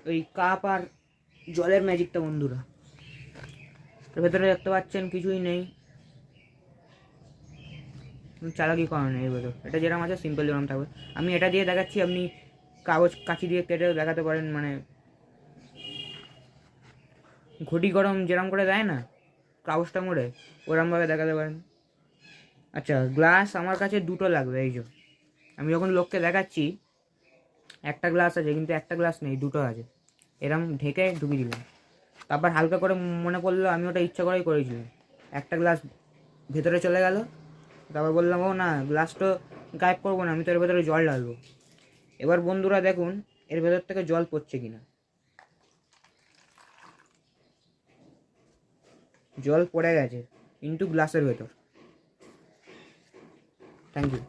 ওই কাপ আর জলের ম্যাজিকটা বন্ধুরা। এর ভেতরে দেখতে পাচ্ছেন কিছুই নেই, চালাকি করা নেই এর ভেতর। এটা যেরকম আছে সিম্পল যেরকম থাকবে। আমি এটা দিয়ে দেখাচ্ছি, আপনি কাগজ কাঁচি দিয়ে কেটে দেখাতে পারেন, মানে ঘটি গরম যেরকম করে দেয় না কাগজটা মোড়ে, ওরমভাবে দেখাতে পারেন। আচ্ছা, গ্লাস আমার কাছে দুটো লাগবে। এই যে আমি যখন লোককে দেখাচ্ছি একটা গ্লাস আছে, কিন্তু একটা গ্লাস নেই, দুটো আছে। এরম ঢেকে ঢুকিয়ে দিলাম। তারপর হালকা করে মনে পড়লো আমি ওটা ইচ্ছা করেই করেছিলাম। একটা গ্লাস ভেতরে চলে গেল। তারপর বললাম, ও না, গ্লাস তো গায়েব করবো না, আমি তো এর ভেতরে জল ঢালবো। এবার বন্ধুরা দেখুন এর ভেতর থেকে জল পড়ছে কিনা। জল পড়ে গেছে কিন্তু গ্লাসের ভেতর। Thank you.